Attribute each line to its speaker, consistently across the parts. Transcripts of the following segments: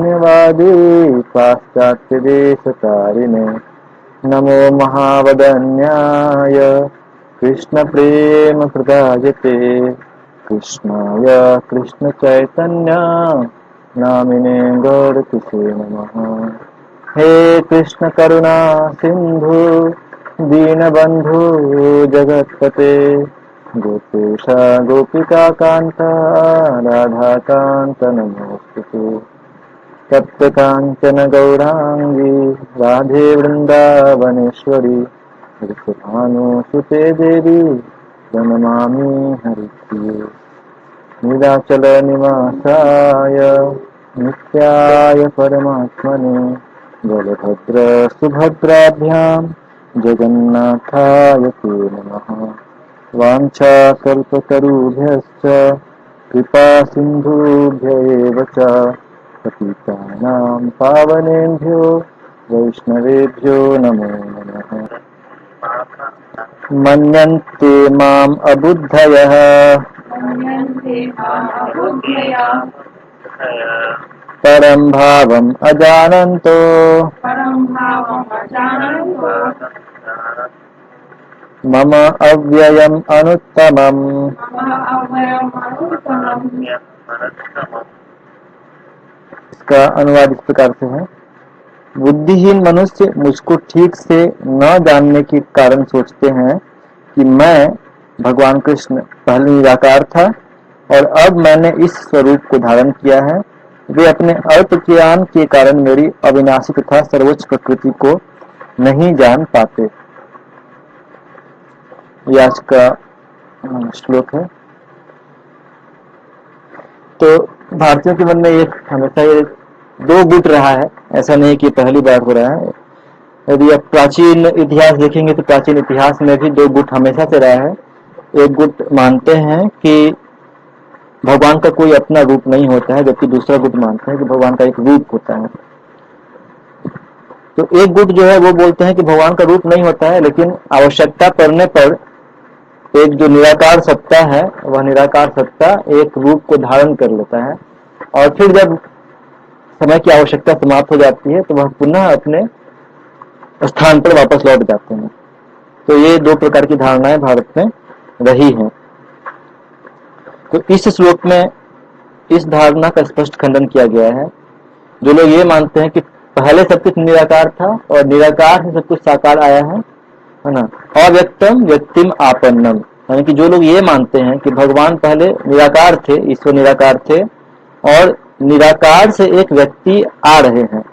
Speaker 1: धन्यवादी पाश्चात्यदेशतारिणे नमो महावदन्याय कृष्णप्रेमप्रदायते कृष्णाय कृष्णचैतन्य नामिने गौरकिसे नमः। हे कृष्ण करुणा सिंधु दीनबंधु जगत्पते गोपेश गोपिका कांत राधा कांत नमोस्तुते तप्त कांचन गौरांगी राधे वृंदावनेश्वरी वृषभानुसुते देवी प्रणमामि हरिप्रिये नीलाचल निवासाय नित्याय परमात्मने बलभद्र सुभद्राभ्यां जगन्नाथाय ते नमः। वाञ्छाकल्पतरुभ्यश्च कृपा सिन्धुभ्य एव च पतितानां पावनेभ्यो वैष्णवेभ्यो नमो नमः। मन्यन्ते माम् अबुद्धयः परं भावम् अजानन्तो मम अव्ययम् अनुत्तमम्। इसका अनुवाद इस प्रकार से है। बुद्धिहीन मनुष्य मुझको ठीक से न जानने के कारण सोचते हैं कि मैं भगवान कृष्ण पहले निराकार था और अब मैंने इस स्वरूप को धारण किया है। वे अपने अल्प ज्ञान के कारण मेरी अविनाशी तथा सर्वोच्च प्रकृति को नहीं जान पाते। यह आज का श्लोक है। तो भारतीयों के मन में एक हमेशा ये दो गुट रहा है, ऐसा नहीं कि पहली बार हो रहा है। यदि आप प्राचीन इतिहास देखेंगे तो प्राचीन इतिहास में भी दो गुट हमेशा से रहा है। एक गुट मानते हैं कि भगवान का कोई अपना रूप नहीं होता है, जबकि दूसरा गुट मानते हैं कि भगवान का एक रूप होता है। तो एक गुट जो है वो बोलते हैं कि भगवान का रूप नहीं होता है, लेकिन आवश्यकता पड़ने पर एक जो निराकार सत्ता है वह निराकार सत्ता एक रूप को धारण कर लेता है और फिर जब समय की आवश्यकता समाप्त हो जाती है तो वह पुनः अपने स्थान पर वापस लौट जाते हैं। तो ये दो प्रकार की धारणाएं भारत में रही हैं। तो इस श्लोक में इस धारणा का स्पष्ट खंडन किया गया है। जो लोग ये मानते हैं कि पहले सब कुछ निराकार था और निराकार से सब कुछ साकार आया है ना, अव्यक्तम व्यक्तिम आपन्नम, यानी कि जो लोग ये मानते हैं कि भगवान पहले निराकार थे, ईश्वर निराकार थे और निराकार से एक व्यक्ति आ रहे हैं,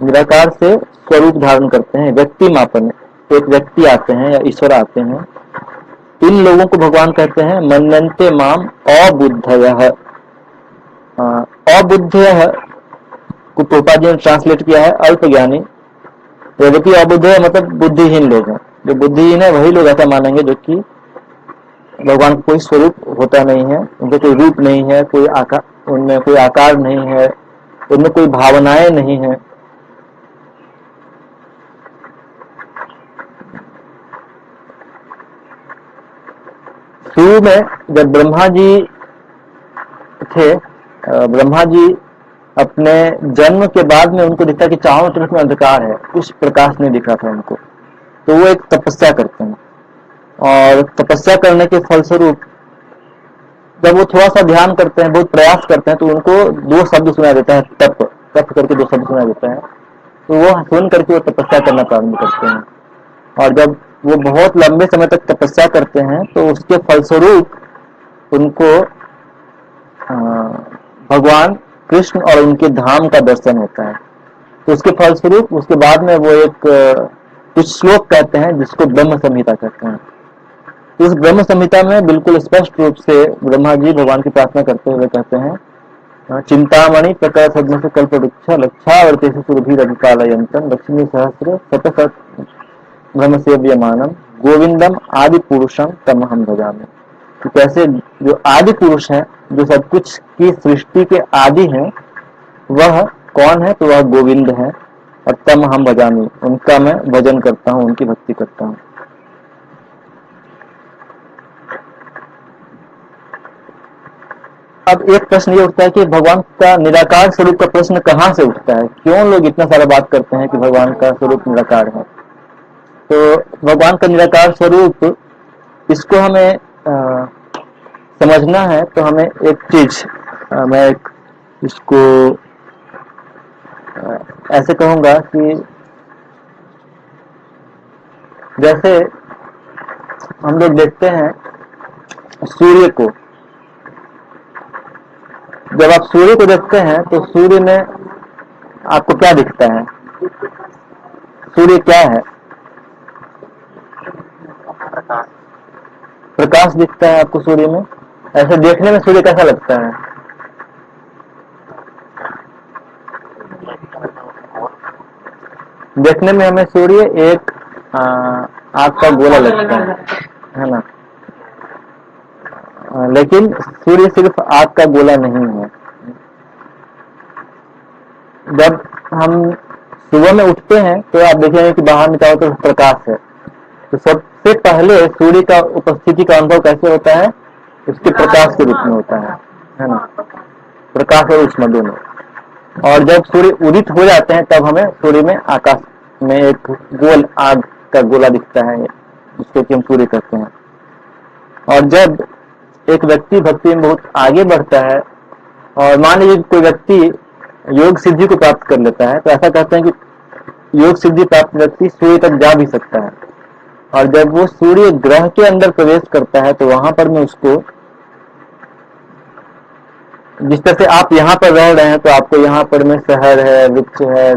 Speaker 1: निराकार से स्वरूप धारण करते हैं, व्यक्ति मापन, एक व्यक्ति आते हैं या ईश्वर आते हैं, इन लोगों को भगवान कहते हैं मन्यन्ते माम अबुद्धयः। अबुद्धयः को प्रभुपाद जी ने ट्रांसलेट किया है अल्पज्ञानी। यद्यपि अबुद्धय मतलब बुद्धिहीन लोग हैं। जो बुद्धिहीन है वही लोग ऐसा मानेंगे जो कि भगवान का कोई स्वरूप होता नहीं है, उनका कोई रूप नहीं है, कोई आकार, उनमें कोई आकार नहीं है, उनमें कोई भावनाएं नहीं है। शुरू में जब ब्रह्मा जी थे, ब्रह्मा जी अपने जन्म के बाद में उनको दिखता कि चारों तरफ में अंधकार है, कुछ प्रकाश नहीं दिख रहा था उनको। तो वो एक तपस्या करते हैं और तपस्या करने के फलस्वरूप जब वो थोड़ा सा ध्यान करते हैं, बहुत प्रयास करते हैं, तो उनको दो शब्द सुनाई देता है, तप तप करके दो शब्द सुनाई देता है। तो वो सुन करके वो तपस्या करना प्रारंभ करते हैं और जब वो बहुत लंबे समय तक तपस्या करते हैं तो उसके फलस्वरूप उनको भगवान कृष्ण और उनके धाम का दर्शन होता है। तो उसके फलस्वरूप उसके बाद में वो एक कुछ श्लोक कहते हैं जिसको ब्रह्म संहिता कहते हैं। इस ब्रह्म संहिता में बिल्कुल स्पष्ट रूप से ब्रह्मा जी भगवान की प्रार्थना करते हुए कहते हैं चिंतामणि प्रकर सद्म से कल्प वृक्ष लक्षावर्ती सुरभिरभिपालयंतम लक्ष्मी सहस्र शत ब्रह्म सेव्यमानम गोविंदम आदि पुरुषम तम हम भजामि। तो कैसे जो आदि पुरुष है, जो सब कुछ की सृष्टि के आदि हैं, वह कौन है? तो वह गोविंद है और तम हम भजामि, उनका मैं भजन करता हूँ, उनकी भक्ति करता हूँ। अब एक प्रश्न ये उठता है कि भगवान का निराकार स्वरूप का प्रश्न कहाँ से उठता है? क्यों लोग इतना सारा बात करते हैं कि भगवान का स्वरूप निराकार है? तो भगवान का निराकार स्वरूप, इसको हमें समझना है तो हमें एक चीज, मैं इसको ऐसे कहूंगा कि जैसे हम लोग देखते हैं सूर्य को, जब आप सूर्य को देखते हैं तो सूर्य में आपको क्या दिखता है? सूर्य क्या है? प्रकाश दिखता है आपको सूर्य में। ऐसे देखने में सूर्य कैसा लगता है? देखने में हमें सूर्य एक आग का गोला लगता है ना? लेकिन सूर्य सिर्फ आग का गोला नहीं है। जब हम सुबह में उठते हैं तो आप देखेंगे कि बाहर में चारों तरफ प्रकाश है। तो सबसे पहले सूर्य का उपस्थिति का अनुभव कैसे होता है? उसके प्रकाश के रूप में होता है ना? प्रकाश और उष्मा दोनों। और जब सूर्य उदित हो जाते हैं तब हमें सूर्य में आकाश में एक गोल आग का गोला दिखता है, जिसको कि हम सूर्य कहते हैं। और जब एक व्यक्ति भक्ति में बहुत आगे बढ़ता है और मान लीजिए कोई व्यक्ति योग सिद्धि को प्राप्त कर लेता है, तो ऐसा कहते हैं कि योग सिद्धि प्राप्त व्यक्ति सूर्य तक जा भी सकता है। और जब वो सूर्य ग्रह के अंदर प्रवेश करता है तो वहां पर में उसको, जिस तरह से आप यहाँ पर रह रहे हैं तो आपको यहाँ पर में शहर है, वृक्ष है,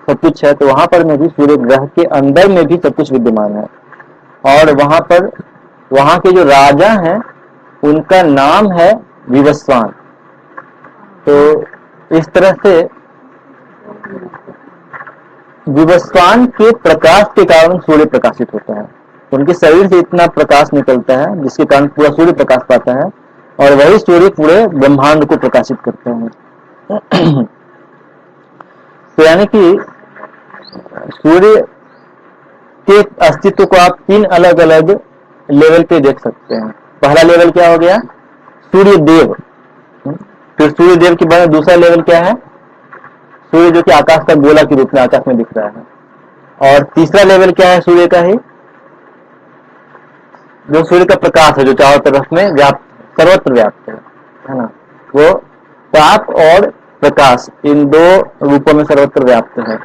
Speaker 1: सब कुछ है, तो वहां पर में भी सूर्य ग्रह के अंदर में भी सब कुछ विद्यमान है। और वहां पर वहां के जो राजा हैं उनका नाम है विवस्वान। तो इस तरह से विवस्वान के प्रकाश के कारण सूर्य प्रकाशित होता है। उनके शरीर से इतना प्रकाश निकलता है जिसके कारण पूरा सूर्य प्रकाश पाता है, और वही सूर्य पूरे ब्रह्मांड को प्रकाशित करते हैं। तो यानी कि सूर्य के अस्तित्व को आप 3 अलग अलग लेवल पे देख सकते हैं। पहला लेवल क्या हो गया? सूर्य देव। फिर सूर्य देव के बाद दूसरा लेवल क्या है? सूर्य जो कि आकाश का गोला के रूप में आकाश में दिख रहा है। और तीसरा लेवल क्या है सूर्य का ही? जो सूर्य का प्रकाश है, जो चारों तरफ में व्याप्त, सर्वत्र व्याप्त है ना? वो ताप और प्रकाश इन 2 रूपों में सर्वत्र व्याप्त है।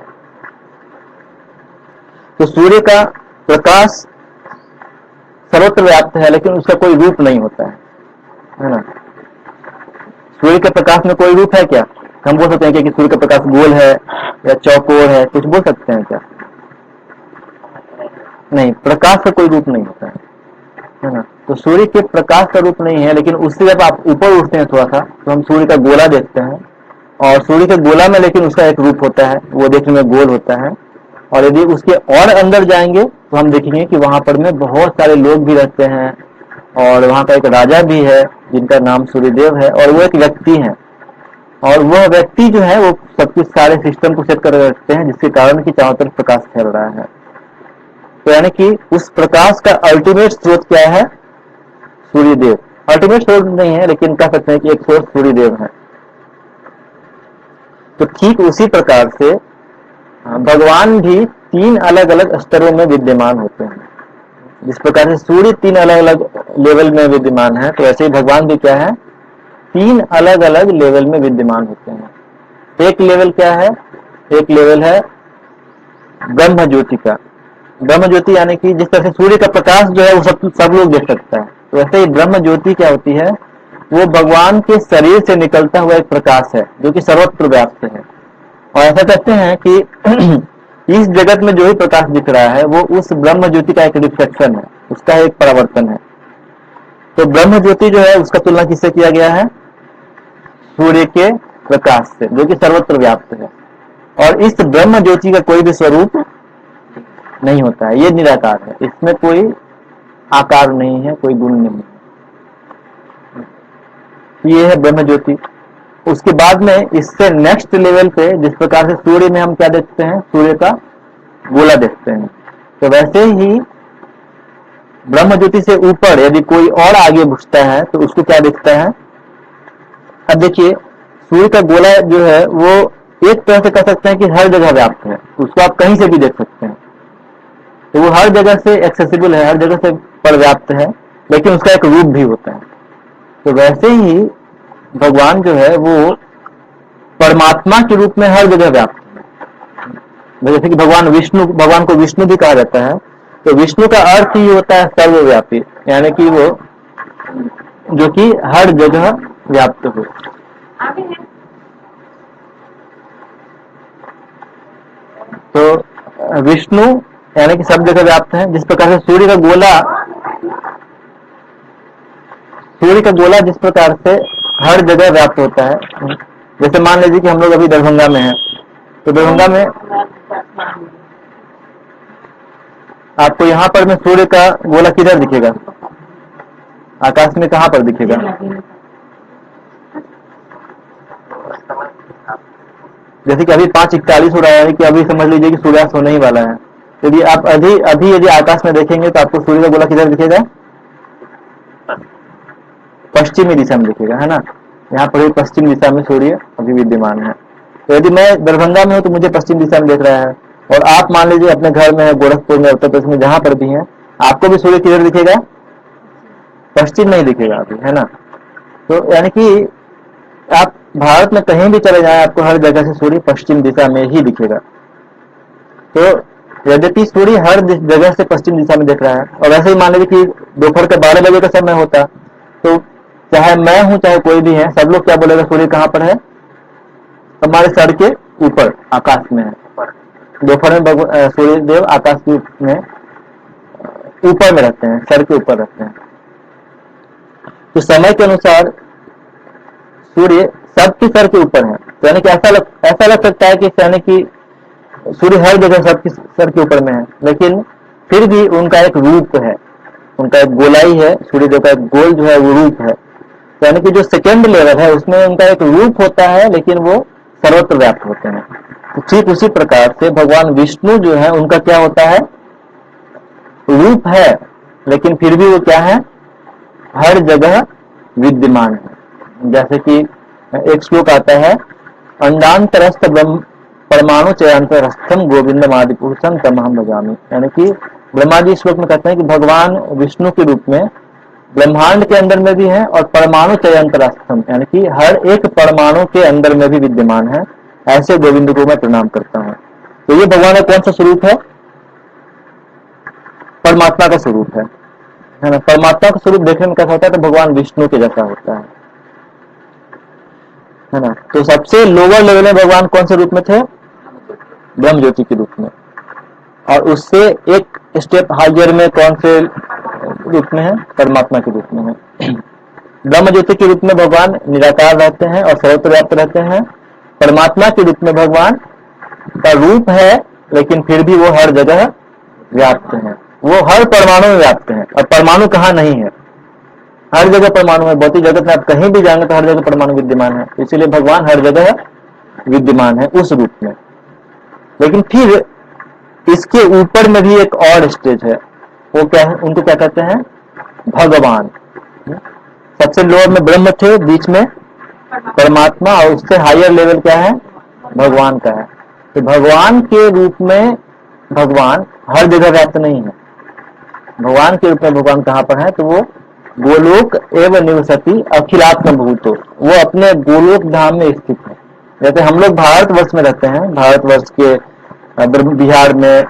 Speaker 1: तो सूर्य का प्रकाश सर्वत्र व्याप्त है, लेकिन उसका कोई रूप नहीं होता है ना? सूर्य के प्रकाश में कोई रूप है क्या? हम बोल सकते हैं कि सूर्य का प्रकाश गोल है या चौकोर है, कुछ बोल सकते हैं क्या? नहीं, प्रकाश का कोई रूप नहीं होता है ना? तो सूर्य के प्रकाश का रूप नहीं है, लेकिन उससे जब आप ऊपर उठते हैं थोड़ा सा तो हम सूर्य का गोला देखते हैं। और सूर्य के गोला में लेकिन उसका एक रूप होता है, वो देखने में गोल होता है। और यदि उसके और अंदर जाएंगे तो हम देखेंगे कि वहां पर में बहुत सारे लोग भी रहते हैं, और वहां का एक राजा भी है जिनका नाम सूर्यदेव है, और वो एक व्यक्ति है। और वह व्यक्ति जो है वो सब कुछ सारे सिस्टम को सेट कर रखते हैं, जिसके कारण कि चारों तरफ प्रकाश फैल रहा है। तो यानी कि उस प्रकाश का अल्टीमेट स्रोत क्या है? सूर्यदेव। अल्टीमेट स्रोत नहीं है, लेकिन कह सकते हैं कि एक सोर्स सूर्यदेव है। तो ठीक उसी प्रकार से भगवान भी 3 अलग अलग स्तरों में विद्यमान होते हैं। जिस प्रकार से सूर्य 3 अलग अलग लेवल में विद्यमान है, तो ऐसे ही भगवान भी क्या है? 3 अलग अलग लेवल में विद्यमान होते हैं। एक लेवल क्या है? एक लेवल है ब्रह्म ज्योति का। ब्रह्म ज्योति यानी कि जिस तरह से सूर्य का प्रकाश जो है वो सब लोग देख सकता है, तो वैसे ही ब्रह्म ज्योति क्या होती है? वो भगवान के शरीर से निकलता हुआ एक प्रकाश है जो कि सर्वत्र व्याप्त है। और ऐसा कहते हैं कि इस जगत में जो भी प्रकाश दिख रहा है वो उस ब्रह्म ज्योति का एक रिफ्लेक्शन है, उसका एक परावर्तन है। तो ब्रह्म ज्योति जो है उसका तुलना किससे किया गया है? सूर्य के प्रकाश से, जो कि सर्वत्र व्याप्त है। और इस ब्रह्म ज्योति का कोई भी स्वरूप नहीं होता है, ये निराकार है, इसमें कोई आकार नहीं है, कोई गुण नहीं है। ये है ब्रह्म ज्योति। उसके बाद में इससे नेक्स्ट लेवल पे जिस प्रकार से सूर्य में हम क्या देखते हैं? सूर्य का गोला देखते हैं। तो वैसे ही ब्रह्म ज्योति से ऊपर यदि कोई और आगे बढ़ता है तो उसको क्या दिखता है? अब देखिए, सूर्य का गोला जो है वो एक तरह से कह सकते हैं कि हर जगह व्याप्त है, उसको आप कहीं से भी देख सकते हैं, तो वो हर जगह से एक्सेसिबल है, हर जगह से पर्याप्त है, लेकिन उसका एक रूप भी होता है। तो वैसे ही भगवान जो है वो परमात्मा के रूप में हर जगह व्याप्त है। जैसे कि भगवान को विष्णु भी कहा जाता है, तो विष्णु का अर्थ ही होता है सर्वव्यापी, यानी कि वो जो कि हर जगह व्याप्त हो। तो विष्णु यानी कि सब जगह व्याप्त है। जिस प्रकार से सूर्य का गोला जिस प्रकार से हर जगह व्याप्त होता है, जैसे मान लीजिए कि हम लोग अभी दरभंगा में हैं, तो दरभंगा में आपको यहाँ पर में सूर्य का गोला किधर दिखेगा, आकाश में कहाँ पर दिखेगा? जैसे कि अभी 5:41 हो रहा है कि अभी समझ लीजिए कि सूर्यास्त होने ही वाला है। यदि आप अभी यदि आकाश में देखेंगे तो आपको सूर्य का गोला किधर दिखेगा? पश्चिमी दिशा में दिखेगा, है ना। यहाँ पर पश्चिम दिशा में सूर्य अभी विद्यमान है। तो यदि मैं दरभंगा में हूँ तो मुझे पश्चिम दिशा में देख रहा है, और आप मान लीजिए अपने घर में है, गोरखपुर में, उत्तर प्रदेश में, जहां पर भी है, आपको भी सूर्य किधर दिखेगा? पश्चिम में ही दिखेगा अभी, है ना। तो यानी कि आप भारत में कहीं भी चले जाएं, आपको हर जगह से सूर्य पश्चिम दिशा में ही दिखेगा। तो यद्यपि सूर्य हर जगह से पश्चिम दिशा में दिख रहा है, और वैसे ही मान लीजिए कि दोपहर के 12 बजे का समय होता, तो चाहे मैं हूं चाहे कोई भी है, सब लोग क्या बोलेगा? सूर्य कहाँ पर है? हमारे सर के ऊपर आकाश में है। दोपहर में सूर्य देव आकाश में ऊपर में रहते हैं, सर के ऊपर रहते हैं। तो समय के अनुसार सूर्य सबके सर के ऊपर है, तो यानी कि ऐसा लग सकता है कि यानी कि सूर्य हर जगह सबके सर के ऊपर में है, लेकिन फिर भी उनका एक रूप है, उनका एक गोलाई है, सूर्यदेव का एक गोल जो है वो रूप है। तो यानी कि जो सेकेंड लेवल है उसमें उनका एक रूप होता है, लेकिन वो सर्वत्र व्याप्त होते हैं। तो ठीक उसी प्रकार से भगवान विष्णु जो है उनका क्या होता है? रूप है, लेकिन फिर भी वो क्या है? हर जगह विद्यमान है। जैसे कि एक श्लोक आता है, अंडांतरस्थ परमाणु चयांतरस्थम गोविंदम आदि पुरुषम तमहम भजामि। यानी कि ब्रह्मा जी श्लोक में कहते हैं कि भगवान विष्णु के रूप में ब्रह्मांड के अंदर में भी है, और परमाणु चयांतरस्थम यानी कि हर एक परमाणु के अंदर में भी विद्यमान है। ऐसे गोविंद को मैं प्रणाम करता हूँ। तो ये भगवान का कौन सा स्वरूप है? परमात्मा का स्वरूप है ना। परमात्मा का स्वरूप देखने में कैसा होता है? तो भगवान विष्णु के जैसा होता है ना। तो सबसे लोअर लेवल में भगवान कौन से रूप में थे? ब्रह्म ज्योति के रूप में। और उससे एक स्टेप हाइयर में कौन से रूप में है? परमात्मा के रूप में है। ब्रह्म ज्योति के रूप में भगवान निराकार रहते हैं और सर्वत्र व्याप्त रहते हैं। परमात्मा के रूप में भगवान का रूप है, लेकिन फिर भी वो हर जगह व्याप्त है, वो हर परमाणु में व्याप्त है। और परमाणु कहाँ नहीं है? हर जगह परमाणु है। भौतिक जगत में आप कहीं भी जाएंगे तो हर जगह परमाणु विद्यमान है, इसीलिए भगवान हर जगह विद्यमान है उस रूप में। लेकिन फिर इसके ऊपर में भी एक और स्टेज है, वो क्या है? उनको क्या कहते हैं? भगवान। सबसे लोअर में ब्रह्म थे, बीच में परमात्मा, और उससे हायर लेवल क्या है? भगवान का है। तो भगवान के रूप में भगवान हर जगह व्याप्त नहीं है। भगवान के रूप में भगवान कहाँ पर है? तो वो गोलोक एवं निवसति अखिलात्म भूतो, वो अपने गोलोक धाम में स्थित है। जैसे हम लोग भारतवर्ष में रहते हैं, भारतवर्ष के बिहार में,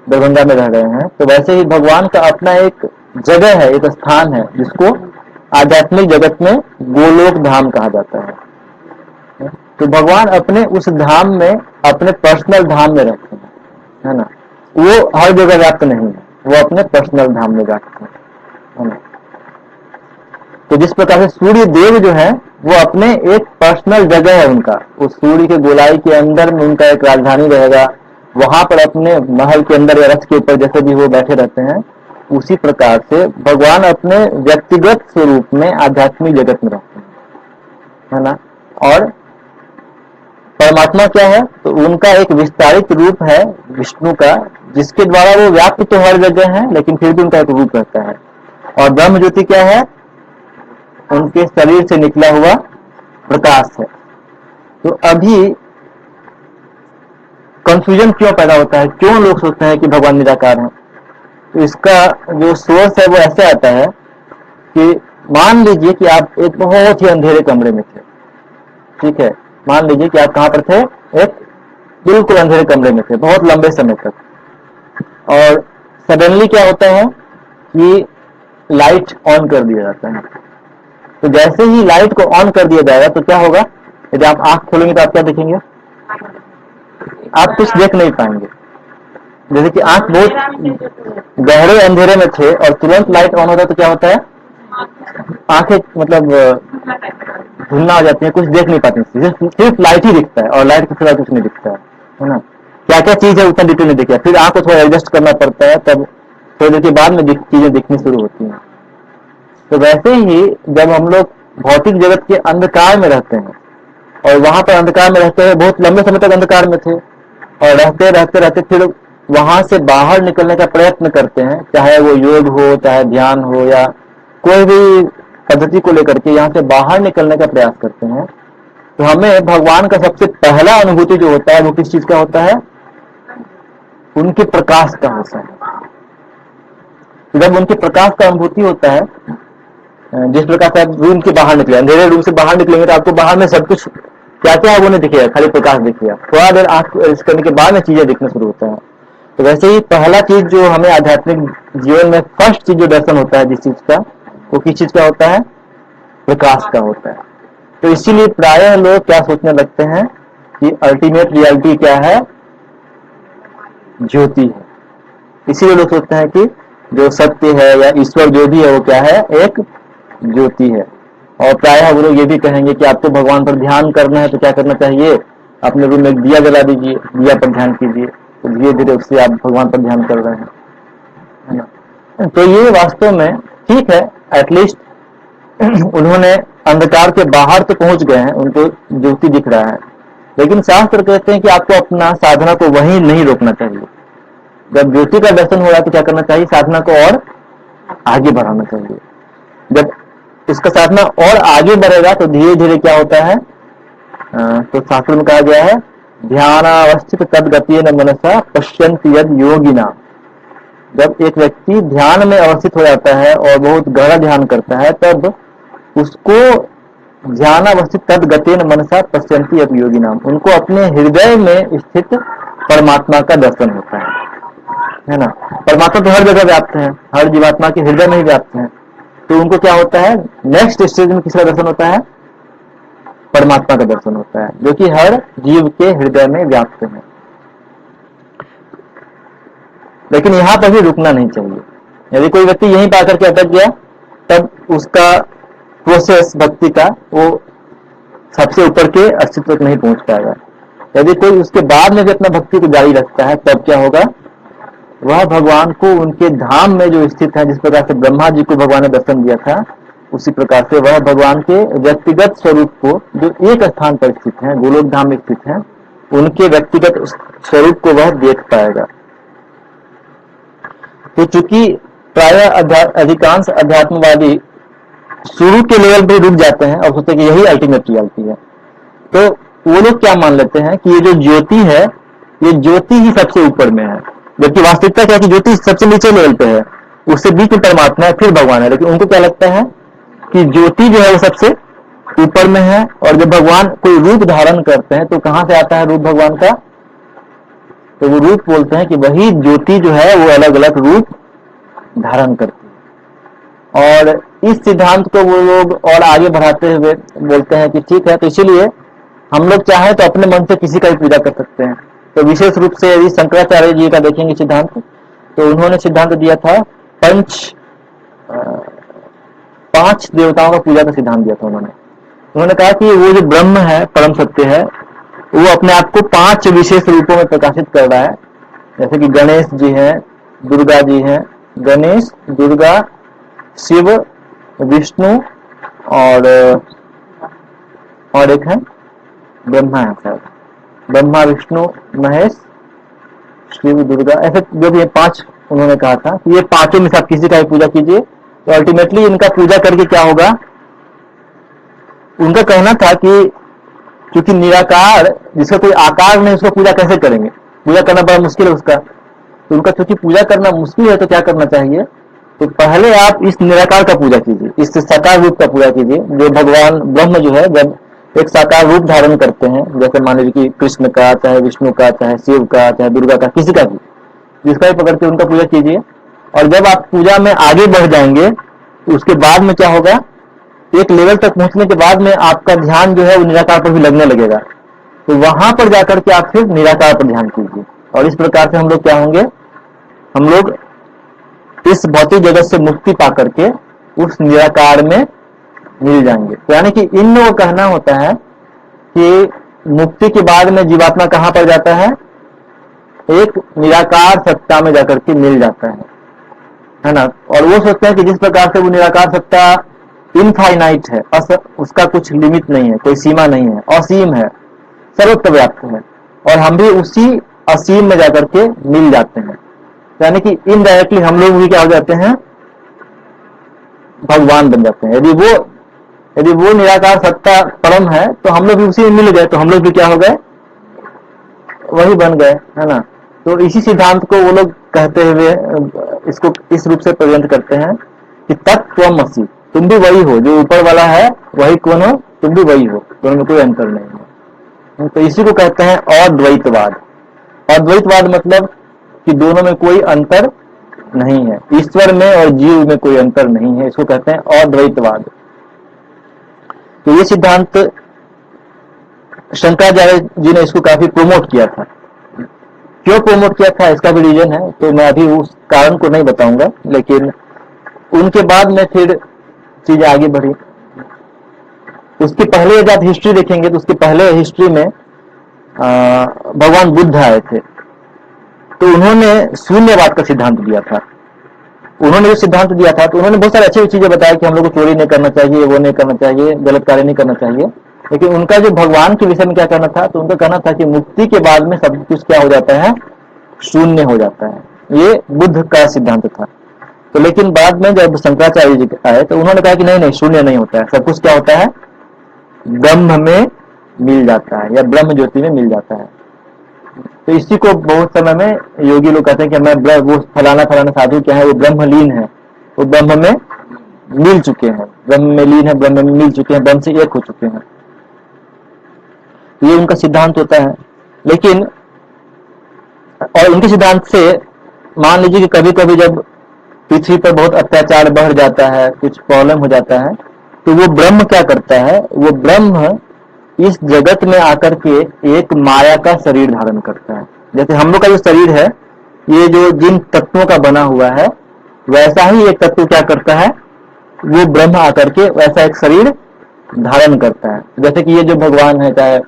Speaker 1: दरभंगा में रह रहे हैं, तो वैसे ही भगवान का अपना एक जगह है, एक स्थान है, जिसको आध्यात्मिक जगत में गोलोक धाम कहा जाता है। तो भगवान अपने उस धाम में, अपने पर्सनल धाम में रहते हैं, है ना। वो हर जगह व्याप्त नहीं है, वो अपने पर्सनल धाम में व्याप्त है ना। तो जिस प्रकार से सूर्य देव जो है वो अपने एक पर्सनल जगह है उनका, उस सूर्य के गोलाई के अंदर में उनका एक राजधानी रहेगा, वहां पर अपने महल के अंदर या रथ के ऊपर जैसे भी वो बैठे रहते हैं, उसी प्रकार से भगवान अपने व्यक्तिगत स्वरूप में आध्यात्मिक जगत में रहते हैं, है ना। और परमात्मा क्या है? तो उनका एक विस्तारित रूप है विष्णु का, जिसके द्वारा वो व्याप्त तो हर जगह है, लेकिन फिर भी उनका एक रूप रहता है। और ब्रह्म ज्योति क्या है? उनके शरीर से निकला हुआ प्रकाश है। तो अभी कंफ्यूजन क्यों पैदा होता है, क्यों लोग सोचते हैं कि भगवान निराकार हैं? तो इसका जो सोर्स है वो ऐसे आता है कि मान लीजिए कि आप एक बहुत ही अंधेरे कमरे में थे, ठीक है, मान लीजिए कि आप कहां पर थे, एक बिल्कुल अंधेरे कमरे में थे बहुत लंबे समय तक, और सडनली क्या होता है कि लाइट ऑन कर दिया जाता है। तो जैसे ही लाइट को ऑन कर दिया जाएगा तो क्या होगा, यदि आप आंख खोलेंगे तो आप क्या देखेंगे, आप कुछ देख नहीं पाएंगे। जैसे कि आंख बहुत गहरे अंधेरे में थे और तुरंत लाइट ऑन होता है तो क्या होता है, आंखें मतलब धुंधला हो जाती है, कुछ देख नहीं पाती, सिर्फ लाइट ही दिखता है और लाइट के सिवा कुछ नहीं दिखता है ना। क्या क्या चीज है उतना डिटेल नहीं दिखा, फिर आंख को थोड़ा एडजस्ट करना पड़ता है, तब थोड़ी देर के बाद में चीजें दिखनी शुरू होती हैं। तो वैसे ही जब हम लोग भौतिक जगत के अंधकार में रहते हैं, और वहां पर अंधकार में रहते हैं, बहुत लंबे समय तक अंधकार में थे, और रहते रहते रहते फिर वहां से बाहर निकलने का प्रयत्न करते हैं, चाहे वो योग हो, चाहे ध्यान हो, या कोई भी पद्धति को लेकर के यहाँ से बाहर निकलने का प्रयास करते हैं, तो हमें भगवान का सबसे पहला अनुभूति जो होता है वो किस चीज का होता है, उनके प्रकाश का होता है। जब उनके प्रकाश का अनुभूति होता है, जिस प्रकार से आप रूम के बाहर निकले, अंधेरे रूम से बाहर निकलेंगे तो आपको बाहर में सब कुछ क्या क्या है वो नहीं दिखेगा, खाली प्रकाश दिखेगा। थोड़ा देर आंख करने के बाद में चीजें दिखना शुरू होता है। तो वैसे ही पहला चीज जो हमें आध्यात्मिक जीवन में फर्स्ट चीज जो दर्शन होता है जिस चीज का, वो किस चीज का होता है, प्रकाश का होता है। तो इसीलिए प्रायः लोग क्या सोचने लगते हैं कि अल्टीमेट रियलिटी क्या है, ज्योति है। इसीलिए लोग सोचते हैं कि जो सत्य है या ईश्वर जो भी है वो क्या है, एक ज्योति है। और प्रायः वो लोग ये भी कहेंगे कि आपको भगवान पर ध्यान करना है तो क्या करना चाहिए, अपने रूम में एक दिया जला दीजिए, दिया पर ध्यान कीजिए, तो धीरे धीरे उससे आप भगवान पर ध्यान कर रहे हैं, है ना। तो ये वास्तव में ठीक है, एटलीस्ट उन्होंने अंधकार के बाहर तो पहुंच गए हैं, उनको ज्योति दिख रहा है। लेकिन शास्त्र कहते हैं कि आपको अपना साधना को वहीं नहीं रोकना चाहिए। जब ज्योति का दर्शन हो रहा है तो क्या करना चाहिए, साधना को और आगे बढ़ाना चाहिए। जब इसका साधना और आगे बढ़ेगा तो धीरे धीरे क्या होता है, तो शास्त्र में कहा गया है, ध्यानावस्थित तद्गति न मनसा पश्यन्ति यद योगिना। जब एक व्यक्ति ध्यान में अवस्थित हो जाता है और बहुत गहरा ध्यान करता है, तब उसको ध्यानावस्थित तद्गति न मनसा पश्यन्ति यद योगिना, उनको अपने हृदय में स्थित परमात्मा का दर्शन होता है ना। परमात्मा तो हर जगह व्याप्त है, हर जीवात्मा के हृदय में ही व्याप्त है। तो उनको क्या होता है, नेक्स्ट स्टेज में किसका दर्शन होता है, परमात्मा का दर्शन होता है, जो कि हर जीव के हृदय में व्याप्त है। लेकिन यहाँ पर भी रुकना नहीं चाहिए। यदि कोई व्यक्ति यहीं पर आकर के अटक गया, तब उसका प्रोसेस भक्ति का वो सबसे ऊपर के अस्तित्व तक नहीं पहुंच पाएगा। यदि कोई उसके बाद में भी अपना भक्ति को जारी रखता है, तब क्या होगा, वह भगवान को उनके धाम में जो स्थित है, जिस प्रकार से ब्रह्मा जी को भगवान ने दर्शन दिया था, उसी प्रकार से वह भगवान के व्यक्तिगत स्वरूप को, जो एक स्थान पर स्थित है, गोलोक धाम में स्थित है, उनके व्यक्तिगत स्वरूप को वह देख पाएगा। तो चूंकि प्रायः अधिकांश अध्यात्मवादी शुरू के लेवल पे रुक जाते हैं और सोचते हैं कि यही अल्टीमेट रियलिटी है, तो वो लोग क्या मान लेते हैं कि ये जो ज्योति है, ये ज्योति ही सबसे ऊपर में है। जबकि वास्तविकता क्या है कि ज्योति सबसे नीचे लेवल पे है, उससे बीच में परमात्मा है, फिर भगवान है। लेकिन उनको क्या लगता है कि ज्योति जो है वो सबसे ऊपर में है, और जब भगवान कोई रूप धारण करते हैं तो कहां से आता है रूप भगवान का, तो वो रूप बोलते हैं कि वही ज्योति जो है वो अलग अलग रूप धारण करती है। और इस सिद्धांत को वो लोग और आगे बढ़ाते हुए बोलते हैं कि ठीक है, तो इसीलिए हम लोग चाहे तो अपने मन से किसी का भी पूजा कर सकते हैं। तो विशेष रूप से यदि शंकराचार्य जी का देखेंगे सिद्धांत, तो उन्होंने सिद्धांत दिया था पांच देवताओं का पूजा का सिद्धांत दिया था। उन्होंने कहा कि वो जो ब्रह्म है, परम सत्य है, वो अपने आप को 5 विशेष रूपों में प्रकाशित कर रहा है। जैसे कि गणेश जी हैं, दुर्गा जी हैं, गणेश, दुर्गा, शिव, विष्णु और एक है ब्रह्मा है शायद, ब्रह्मा, विष्णु, महेश, शिव, दुर्गा, ऐसे जो भी है 5 उन्होंने कहा था कि ये पांचों में से आप किसी का भी पूजा कीजिए, तो अल्टीमेटली इनका पूजा करके क्या होगा, उनका कहना था कि क्योंकि निराकार जिसका कोई आकार नहीं उसको पूजा कैसे करेंगे, पूजा करना बड़ा मुश्किल है उसका। तो उनका क्योंकि पूजा करना मुश्किल है तो क्या करना चाहिए, तो पहले आप इस निराकार का पूजा कीजिए, इस साकार रूप का पूजा कीजिए। जो भगवान ब्रह्म जो है जब एक साकार रूप धारण करते हैं, जैसे मान लीजिए कि कृष्ण का, चाहे विष्णु का, चाहे शिव का, चाहे दुर्गा का, किसी का भी, जिसका भी पकड़ के उनका पूजा कीजिए। और जब आप पूजा में आगे बढ़ जाएंगे तो उसके बाद में क्या होगा, एक लेवल तक पहुंचने के बाद में आपका ध्यान जो है वो निराकार पर भी लगने लगेगा। तो वहां पर जाकर के आप फिर निराकार पर ध्यान कीजिए, और इस प्रकार से हम लोग क्या होंगे, हम लोग इस भौतिक जगत से मुक्ति पा करके उस निराकार में मिल जाएंगे। तो यानी कि इन लोगों का कहना होता है कि मुक्ति के बाद में जीवात्मा कहां पर जाता है, एक निराकार सत्ता में जाकर के मिल जाता है ना। और वो सोचते हैं कि जिस प्रकार से वो निराकार सत्ता इनफाइनाइट है, उसका कुछ लिमिट नहीं है, कोई सीमा नहीं है, असीम है, सर्वत्र व्याप्त है, और हम भी उसी असीम में जाकर के मिल जाते हैं। यानी कि इनडायरेक्टली हम लोग भी क्या हो जाते हैं, भगवान बन जाते हैं। यदि वो निराकार सत्ता परम है तो हम लोग भी उसी में मिल गए, तो हम लोग भी क्या हो गए, वही बन गए, है ना। तो इसी सिद्धांत को वो लोग कहते हुए इसको इस रूप से प्रेजेंट करते हैं कि तत्त्वमसि, तुम भी वही हो, जो ऊपर वाला है वही कौन हो, तुम भी वही हो, दोनों में कोई अंतर नहीं है। तो इसी को कहते हैं अद्वैतवाद। अद्वैतवाद मतलब कि दोनों में कोई अंतर नहीं है, ईश्वर में और जीव में कोई अंतर नहीं है, इसको कहते हैं अद्वैतवाद। तो ये सिद्धांत शंकराचार्य जी ने इसको काफी प्रमोट किया था। क्यों प्रमोट किया था इसका भी रीजन है, तो मैं अभी उस कारण को नहीं बताऊंगा, लेकिन उनके बाद में फिर चीजें आगे बढ़ी। उसके पहले यदि आप हिस्ट्री देखेंगे तो उसके पहले हिस्ट्री में भगवान बुद्ध आए थे, तो उन्होंने शून्यवाद का सिद्धांत दिया था। उन्होंने जो सिद्धांत दिया था तो उन्होंने बहुत सारी अच्छी चीजें बताई कि हम लोग को चोरी नहीं करना चाहिए, वो नहीं करना चाहिए, गलत कार्य नहीं करना चाहिए, लेकिन उनका जो भगवान के विषय में क्या कहना था, तो उनका कहना था कि मुक्ति के बाद में सब कुछ क्या हो जाता है, शून्य हो जाता है। ये बुद्ध का सिद्धांत था। तो लेकिन बाद में जब शंकराचार्य जी आए तो उन्होंने कहा कि नहीं नहीं, शून्य नहीं होता है, सब कुछ क्या होता है, ब्रह्म में मिल जाता है, या ब्रह्म ज्योति में मिल जाता है। तो इसी को बहुत समय में योगी लोग कहते हैं कि मैं वो फलाना फलाना साधु क्या है, वो ब्रह्मलीन है, वो ब्रह्म में मिल चुके हैं, ब्रह्म में लीन है, ब्रह्म में मिल चुके हैं, ब्रह्म से एक हो चुके हैं। ये उनका सिद्धांत होता है। लेकिन और उनके सिद्धांत से मान लीजिए कि कभी कभी जब पृथ्वी पर बहुत अत्याचार बढ़ जाता है, कुछ प्रॉब्लम हो जाता है, तो वो ब्रह्म क्या करता है, वो ब्रह्म इस जगत में आकर के एक माया का शरीर धारण करता है। जैसे हम लोग का जो शरीर है, ये जो जिन तत्वों का बना हुआ है, वैसा ही एक तत्व क्या करता है, वो ब्रह्म आकर के वैसा एक शरीर धारण करता है। जैसे कि ये जो भगवान है, चाहे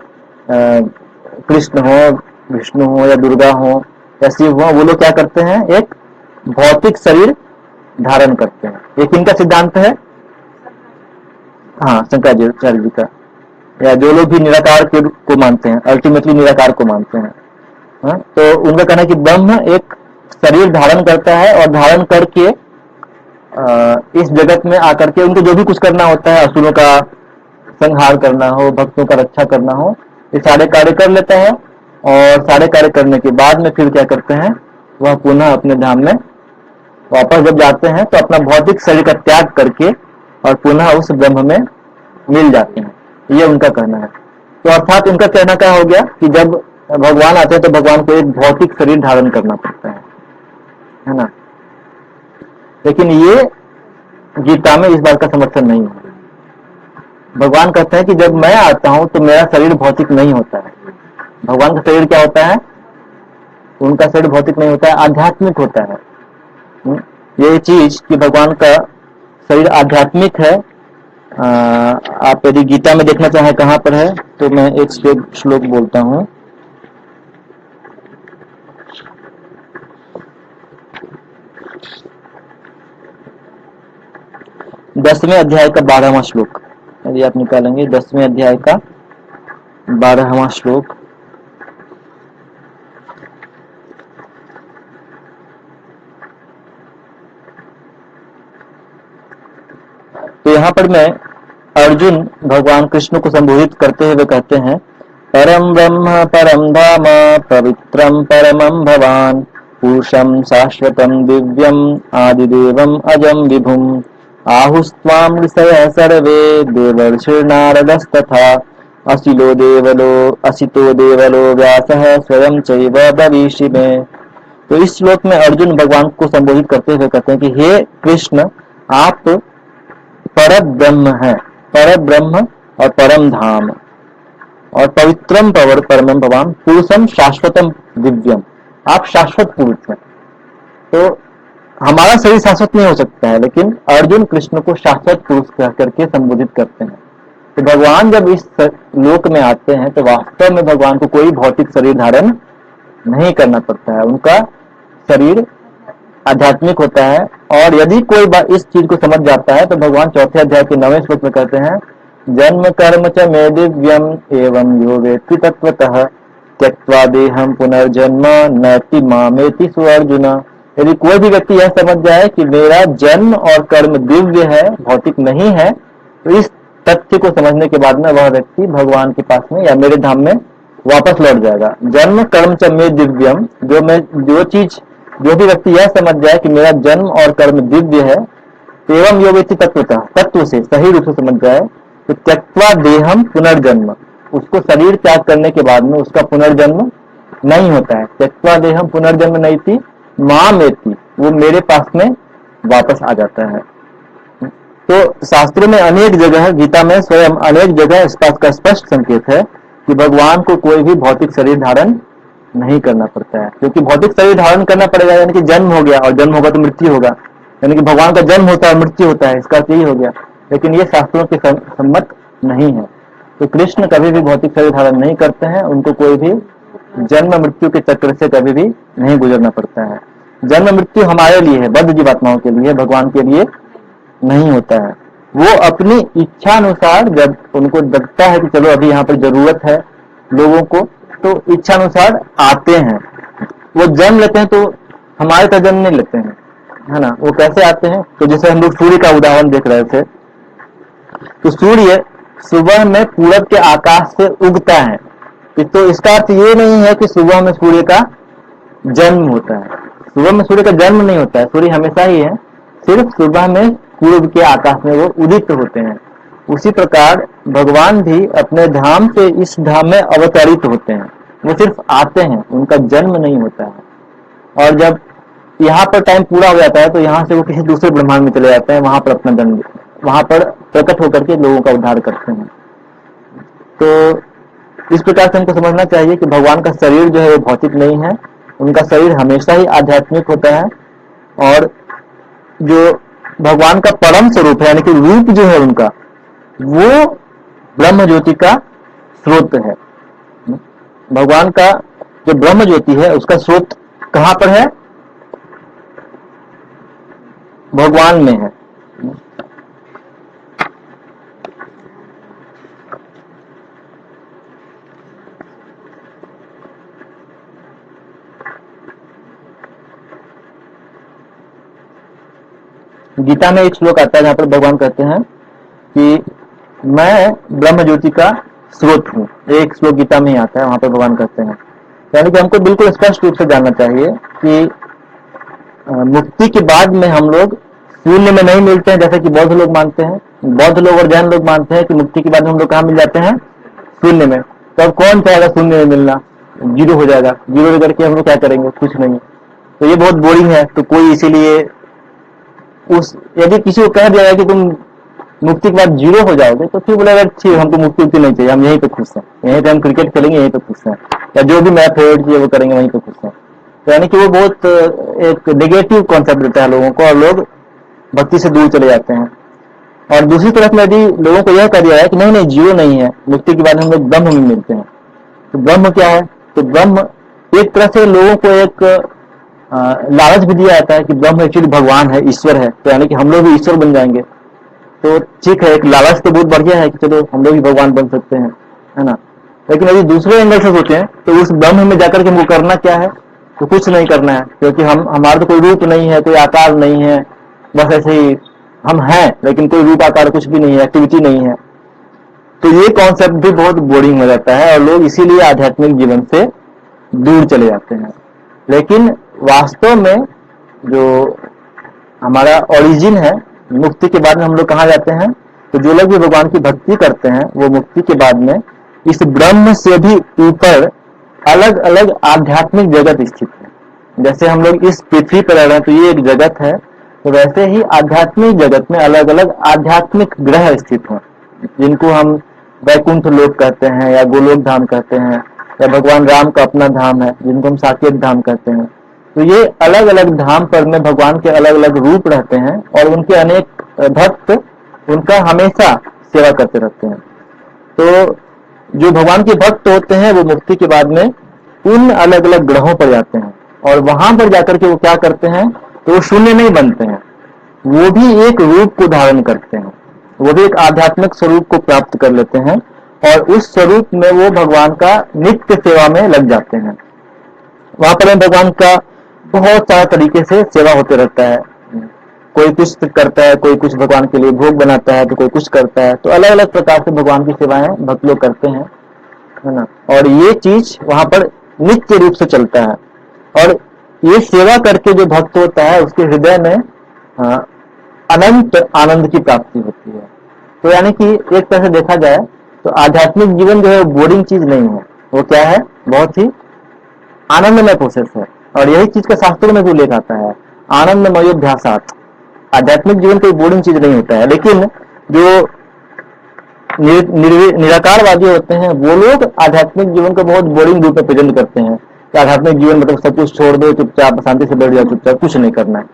Speaker 1: कृष्ण हो, विष्णु हो, या दुर्गा हो, या शिव हो, वो लोग क्या करते हैं, एक भौतिक शरीर धारण करते हैं। ये किनका सिद्धांत है, हाँ, शंकराचार्य जी का, या जो लोग भी निराकार को मानते हैं, अल्टीमेटली निराकार को मानते हैं। हाँ? तो उनका कहना है कि ब्रह्म एक शरीर धारण करता है, और धारण करके इस जगत में आकर के उनको जो भी कुछ करना होता है, असुरों का संहार करना हो, भक्तों का रक्षा करना हो, ये सारे कार्य कर लेता है। और सारे कार्य करने के बाद में फिर क्या करते हैं, वह पुनः अपने धाम में वापस जब जाते हैं तो अपना भौतिक शरीर का त्याग करके और पुनः उस ब्रह्म में मिल जाते हैं। ये उनका कहना है। तो अर्थात उनका कहना क्या हो गया कि जब भगवान आते हैं तो भगवान को एक भौतिक शरीर धारण करना पड़ता है ना। लेकिन ये गीता में इस बात का समर्थन नहीं है। भगवान कहते हैं कि जब मैं आता हूं तो मेरा शरीर भौतिक नहीं होता है। भगवान का शरीर क्या होता है, उनका शरीर भौतिक नहीं होता है, आध्यात्मिक होता है। ये चीज कि भगवान का शरीर आध्यात्मिक है, आप यदि गीता में देखना चाहें कहां पर है, तो मैं एक श्लोक बोलता हूं। दसवें अध्याय का 12वां श्लोक, यदि आप निकालेंगे 10वें अध्याय का 12वां श्लोक। तो यहां पर मैं अर्जुन भगवान कृष्ण को संबोधित करते हुए कहते हैं, परम ब्रह्म परम धाम पवित्रम परमं भवान पुरुषं शाश्वतं दिव्यम आदिदेवम अजम विभुम आहुस्त्वां ऋषयः सर्वे देवर्षिर्नारदस्तथा असितो देवलो व्यासः स्वयं चैव भविष्य में। तो इस श्लोक में अर्जुन भगवान को संबोधित करते हुए कहते हैं कि हे कृष्ण, आप पर ब्रह्म है, पर ब्रह्म और परम धाम और पवित्रम परमम भवान पुरुषम शाश्वतम दिव्यम, आप शाश्वत पुरुष हैं। तो हमारा शरीर शाश्वत नहीं हो सकता है, लेकिन अर्जुन कृष्ण को शाश्वत पुरुष कह करके संबोधित करते हैं। तो भगवान जब इस लोक में आते हैं तो वास्तव में भगवान को कोई भौतिक शरीर धारण नहीं करना पड़ता है, उनका शरीर आध्यात्मिक होता है। और यदि कोई इस चीज को समझ जाता है तो भगवान चौथे अध्याय के 9वें श्लोक में कहते हैं, जन्म कर्म च मे दिव्यम एवं यो वेत्ति तत्वतः त्यक्त्वा देहम पुनर्जन्म नैति मामेति सुअर्जुन। यदि कोई भी व्यक्ति यह समझ जाए कि मेरा जन्म और कर्म दिव्य है, भौतिक नहीं है, तो इस तथ्य को समझने के बाद में वह व्यक्ति भगवान के पास में या मेरे धाम में वापस लौट जाएगा। जन्म कर्म च मे दिव्यम, जो भी व्यक्ति यह समझ जाए कि मेरा जन्म और कर्म दिव्य है, एवं यो वेत्ति तत्वतः, तत्व से सही रूप से समझ जाए, तो त्यक्त्वा देहम पुनर्जन्म, उसको शरीर त्याग करने के बाद में उसका पुनर्जन्म नहीं होता है। त्यक्त्वा देहम पुनर्जन्म नहीं थी मामेति, वो मेरे पास में वापस आ जाता है। तो शास्त्रों में अनेक जगह, गीता में स्वयं अनेक जगह इस बात का स्पष्ट संकेत है कि भगवान को कोई भी भौतिक शरीर धारण नहीं करना पड़ता है, क्योंकि भौतिक शरीर धारण करना पड़ेगा यानी कि जन्म हो गया, और जन्म होगा तो मृत्यु होगा, यानी कि भगवान का जन्म होता है मृत्यु होता है, इसका यही हो गया। लेकिन ये शास्त्रों के सम्मत नहीं है। तो कृष्ण कभी भी भौतिक शरीर धारण नहीं करते हैं, उनको कोई भी जन्म मृत्यु के चक्र से कभी भी नहीं गुजरना पड़ता है। जन्म मृत्यु हमारे लिए है, बद्ध जीवात्माओं के लिए, भगवान के लिए नहीं होता है। वो अपनी इच्छा अनुसार जब उनको लगता है कि चलो अभी यहाँ पर जरूरत है लोगों को, तो इच्छा अनुसार आते हैं, वो जन्म लेते हैं। तो हमारे तरह जन्म नहीं लेते हैं, है ना। वो कैसे आते हैं, तो जैसे हम लोग सूर्य का उदाहरण देख रहे थे, तो सूर्य सुबह में पूरब के आकाश से उगता है। तो इसका अर्थ ये नहीं है कि सुबह में सूर्य का जन्म होता है, सुबह में सूर्य का जन्म नहीं होता है, सूर्य हमेशा ही है, सिर्फ सुबह में पूर्व के आकाश में वो उदित होते हैं। उसी प्रकार भगवान भी अपने धाम से इस धाम में अवतरित होते हैं, वो सिर्फ आते हैं, उनका जन्म नहीं होता है। और जब यहाँ पर टाइम पूरा हो जाता है तो यहाँ से वो किसी दूसरे ब्रह्मांड में चले जाते हैं, वहां पर अपना जन्म, वहां पर प्रकट होकर के लोगों का उद्धार करते हैं। तो इस प्रकार से हमको समझना चाहिए कि भगवान का शरीर जो है वो भौतिक नहीं है, उनका शरीर हमेशा ही आध्यात्मिक होता है। और जो भगवान का परम स्वरूप है यानी कि रूप जो है उनका, वो ब्रह्म ज्योति का स्रोत है। भगवान का जो ब्रह्म ज्योति है उसका स्रोत कहां पर है, भगवान में है। गीता में एक श्लोक आता है जहां पर भगवान कहते हैं कि मैं ब्रह्म ज्योति का स्रोत हूँ। एक श्लोक गीता में ही आता है, वहां पर भगवान कहते हैं। यानी कि हमको बिल्कुल स्पष्ट रूप से जानना चाहिए कि मुक्ति के बाद में हम लोग शून्य में नहीं मिलते हैं, जैसे कि बौद्ध लोग मानते हैं। बौद्ध लोग और जैन लोग मानते हैं कि मुक्ति के बाद हम लोग कहाँ मिल जाते हैं, शून्य में। तो अब कौन चाहेगा शून्य में मिलना, जीरो हो जाएगा, जीरो करके हम लोग क्या करेंगे, कुछ नहीं। तो ये बहुत बोरिंग है। तो कोई इसीलिए यदि किसी को कह दिया कि तुम मुक्ति के बाद जीरो हो जाओगे तो फिर बोलेगा ठीक, हमको मुक्ति नहीं चाहिए, हम यहीं पे खुश हैं, यहीं पे हम क्रिकेट खेलेंगे, यहीं पे खुश हैं, या जो भी मैच फेवरेट है वो करेंगे, वहीं पे खुश हैं। तो यानी कि वो बहुत एक नेगेटिव कॉन्सेप्ट देता है लोगों को, और लोग भक्ति से दूर चले जाते हैं। और दूसरी तरफ में यदि लोगों को यह कह दिया है कि नहीं नहीं जीरो नहीं है, मुक्ति के बाद हम लोग ब्रह्म में मिलते हैं। तो ब्रह्म क्या है, तो ब्रह्म एक तरह से लोगों को एक लालच भी दिया जाता है कि ब्रह्म एक्चुअली भगवान है, ईश्वर है, तो यानी कि हम लोग भी ईश्वर बन जाएंगे। तो ठीक है, एक लालच तो बहुत बढ़िया है कि चलो हम लोग भी भगवान बन सकते हैं, है ना। लेकिन यदि दूसरे एंगल से सोचें तो उस ब्रह्म में जाकर के हमको करना क्या है, तो कुछ नहीं करना है, क्योंकि हमारा तो कोई रूप नहीं है, कोई आकार नहीं है, बस ऐसे ही हम हैं लेकिन कोई रूप आकार कुछ भी नहीं है, एक्टिविटी नहीं है। तो ये कॉन्सेप्ट भी बहुत बोरिंग हो जाता है और लोग इसीलिए आध्यात्मिक जीवन से दूर चले जाते हैं। लेकिन वास्तव में जो हमारा ओरिजिन है, मुक्ति के बाद में हम लोग कहाँ जाते हैं? तो जो लोग भी भगवान की भक्ति करते हैं वो मुक्ति के बाद में इस ब्रह्म से भी ऊपर अलग अलग आध्यात्मिक जगत स्थित है। जैसे हम लोग इस पृथ्वी पर रह रहे हैं तो ये एक जगत है, तो वैसे ही आध्यात्मिक जगत में अलग अलग आध्यात्मिक ग्रह स्थित हैं, जिनको हम वैकुंठ लोक कहते हैं या गोलोक धाम कहते हैं, या भगवान राम का अपना धाम है जिनको हम साकेत धाम कहते हैं। तो ये अलग अलग धाम पर में भगवान के अलग अलग रूप रहते हैं और उनके अनेक भक्त उनका हमेशा सेवा करते रहते हैं। तो जो भगवान के भक्त होते हैं वो मुक्ति के बाद में उन अलग अलग ग्रहों पर जाते हैं और वहां पर जाकर के वो क्या करते हैं? तो वो शून्य नहीं बनते हैं, वो भी एक रूप को धारण करते हैं, वो भी एक आध्यात्मिक स्वरूप को प्राप्त कर लेते हैं और उस स्वरूप में वो भगवान का नित्य सेवा में लग जाते हैं। वहां पर भगवान का बहुत सारा तरीके से सेवा होते रहता है। कोई कुछ करता है, कोई कुछ भगवान के लिए भोग बनाता है, तो कोई कुछ करता है। तो अलग अलग प्रकार से भगवान की सेवाएं भक्त लोग करते हैं, है ना। और ये चीज वहां पर नित्य रूप से चलता है और ये सेवा करके जो भक्त होता है उसके हृदय में अनंत आनंद की प्राप्ति होती है। तो यानी कि एक तरह से देखा जाए तो आध्यात्मिक जीवन जो है बोरिंग चीज नहीं है, वो क्या है? बहुत ही आनंदमय प्रोसेस है। और यही चीज का शास्त्रों में भी उल्लेख आता है, आनंदमयोध्यासात। आध्यात्मिक जीवन कोई बोरिंग चीज नहीं होता है। लेकिन जो निराकारवादी होते हैं वो लोग आध्यात्मिक जीवन को बहुत बोरिंग रूप में प्रेजेंट करते हैं कि आध्यात्मिक जीवन मतलब सब कुछ छोड़ दो, चुपचाप शांति से बैठ जाओ, चुपचाप कुछ नहीं करना है।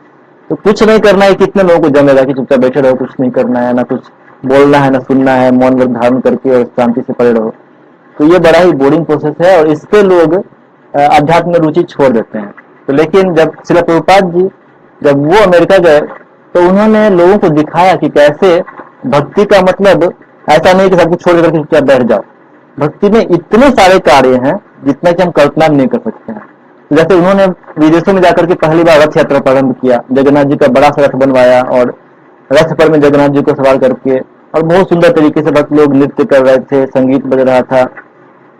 Speaker 1: तो कुछ नहीं करना है कितने लोगों को जमेगा कि चुपचाप बैठे रहो, कुछ नहीं करना है, ना कुछ बोलना है, ना सुनना है, मौन व्रत धारण करके और शांति से पड़े रहो। तो ये बड़ा ही बोरिंग प्रोसेस है और इससे लोग अध्यात्म में रुचि छोड़ देते हैं। तो लेकिन जब श्रील प्रभुपाद जी जब वो अमेरिका गए तो उन्होंने लोगों को दिखाया कि कैसे भक्ति का मतलब ऐसा नहीं कि सब कुछ छोड़ करके चुपचाप बैठ जाओ। भक्ति में इतने सारे कार्य हैं जितना कि हम कल्पना नहीं कर सकते हैं। जैसे उन्होंने विदेशों में जाकर के पहली बार रथ यात्रा प्रारंभ किया, जगन्नाथ जी का बड़ा सा रथ बनवाया और रथ पर में जगन्नाथ जी को सवार करके और बहुत सुंदर तरीके से भक्त लोग नृत्य कर रहे थे, संगीत बज रहा था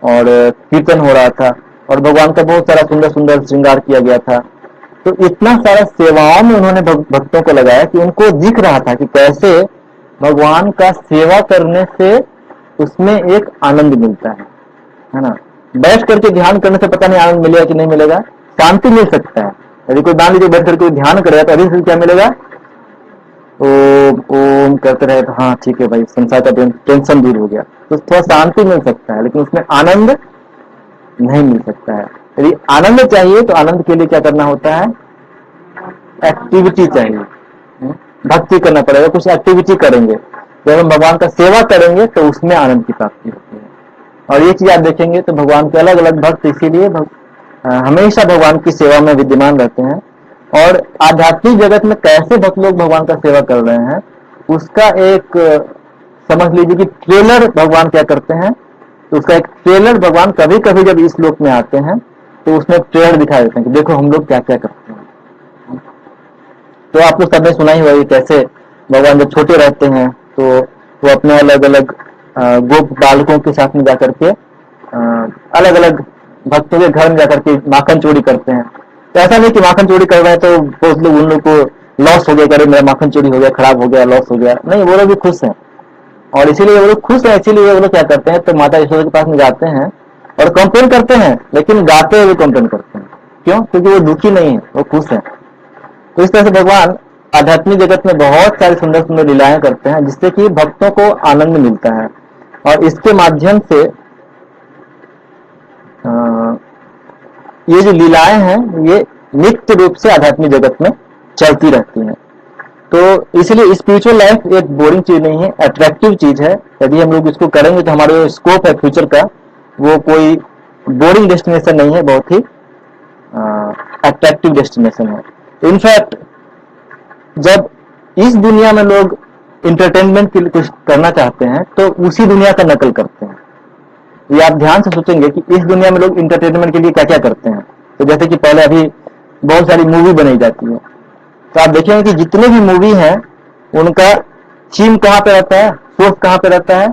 Speaker 1: और कीर्तन हो रहा था और भगवान का बहुत सारा सुंदर सुंदर श्रृंगार किया गया था। तो इतना सारा सेवाओं में उन्होंने भक्तों को लगाया कि उनको दिख रहा था कि कैसे भगवान का सेवा करने से उसमें एक आनंद मिलता है ना। बैठ करके ध्यान करने से पता नहीं आनंद मिलेगा कि नहीं मिलेगा, शांति मिल सकता है। यदि कोई मान लीजिए बैठ करके ध्यान करेगा तो अभी से क्या मिलेगा? ओम ओम करते रहे तो हाँ ठीक है भाई, संसार का टेंशन दूर हो गया, तो थोड़ा शांति मिल सकता है, लेकिन उसमें आनंद नहीं मिल सकता है। यदि आनंद चाहिए तो आनंद के लिए क्या करना होता है? एक्टिविटी चाहिए, भक्ति करना पड़ेगा, कुछ एक्टिविटी करेंगे। जब हम भगवान का सेवा करेंगे तो उसमें आनंद की प्राप्ति होती है। और ये चीज आप देखेंगे तो भगवान के अलग अलग भक्त इसीलिए हमेशा भगवान की सेवा में विद्यमान रहते हैं। और आध्यात्मिक जगत में कैसे भक्त लोग भगवान का सेवा कर रहे हैं उसका एक समझ लीजिए कि ट्रेलर भगवान क्या करते हैं। तो उसका एक ट्रेलर भगवान कभी कभी जब इस लोक में आते हैं तो उसमें ट्रेलर दिखा देते हैं कि देखो हम लोग क्या क्या करते हैं। तो आप लोग सबने सुना ही होगा कैसे भगवान जब छोटे रहते हैं तो वो अपने अलग अलग गोप बालकों के साथ में जाकर के अलग अलग भक्तों के घर में जाकर के माखन चोरी करते हैं। तो ऐसा नहीं कि माखन चोरी कर रहे हैं तो बहुत लोग उन लोग को लॉस हो गया, करे मेरा माखन चोरी हो गया, खराब हो गया, लॉस हो गया, नहीं, वो लोग भी खुश हैं। और इसीलिए वो लोग खुश हैं, इसीलिए वो लोग क्या करते हैं तो माता यशोदा के पास में जाते हैं और कंप्लेन करते हैं, लेकिन गाते हुए कंप्लेन करते हैं। क्यों? क्योंकि वो दुखी नहीं है, वो खुश है। तो इस तरह से भगवान आध्यात्मिक जगत में बहुत सारी सुंदर सुंदर लीलाएं करते हैं जिससे कि भक्तों को आनंद मिलता है और इसके माध्यम से ये जो लीलाएं हैं ये नित्य रूप से आध्यात्मिक जगत में चलती रहती हैं। तो इसलिए स्पिरिचुअल लाइफ एक बोरिंग चीज नहीं है, अट्रैक्टिव चीज है। यदि हम लोग इसको करेंगे तो हमारे स्कोप है फ्यूचर का, वो कोई बोरिंग डेस्टिनेशन नहीं है, बहुत ही अट्रैक्टिव डेस्टिनेशन है। इनफैक्ट जब इस दुनिया में लोग इंटरटेनमेंट के लिए कुछ करना चाहते हैं तो उसी दुनिया का नकल करते हैं। ये आप ध्यान से सोचेंगे कि इस दुनिया में लोग इंटरटेनमेंट के लिए क्या क्या करते हैं। तो जैसे कि पहले अभी बहुत सारी मूवी बनाई जाती है, तो आप देखेंगे कि जितने भी मूवी हैं उनका थीम कहाँ पे रहता है, सोर्स कहाँ पे रहता है?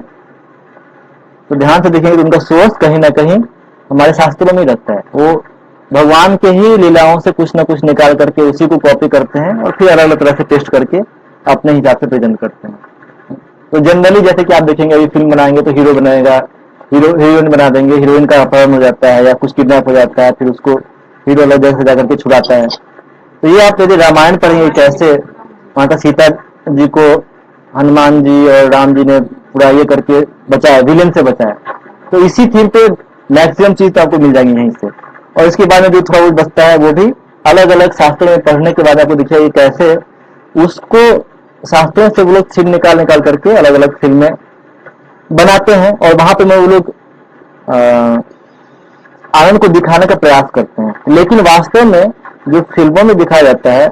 Speaker 1: तो ध्यान से देखेंगे तो उनका सोर्स कहीं ना कहीं हमारे शास्त्रों में ही रहता है। वो भगवान के ही लीलाओं से कुछ ना कुछ निकाल करके उसी को कॉपी करते हैं और फिर अलग अलग तरह से टेस्ट करके अपने हिसाब से प्रेजेंट करते हैं। तो जनरली जैसे कि आप देखेंगे अभी फिल्म बनाएंगे तो हीरो बनाएगा, हीरोइन बना देंगे, हीरोइन का अपहरण हो जाता है या कुछ किडनैप हो जाता है, फिर उसको हीरो अलग जगह से जाकर के छुड़ाता है। तो ये आप यदि रामायण पढ़ेंगे कैसे माता सीता जी को हनुमान जी और राम जी ने पूरा ये करके बचाया, विलेन से बचाया। तो इसी थीम पे मैक्सिमम चीज तो आपको मिल जाएंगी यहीं से। और इसके बाद में जो थोड़ा बहुत बचता है वो भी अलग अलग शास्त्रों में पढ़ने के बाद आपको दिखेगा कैसे उसको शास्त्रों से वो लोग सीन निकाल निकाल करके अलग अलग फिल्में बनाते हैं और वहां पे वो लोग आनंद को दिखाने का प्रयास करते हैं। लेकिन वास्तव में जो फिल्मों में दिखाया जाता है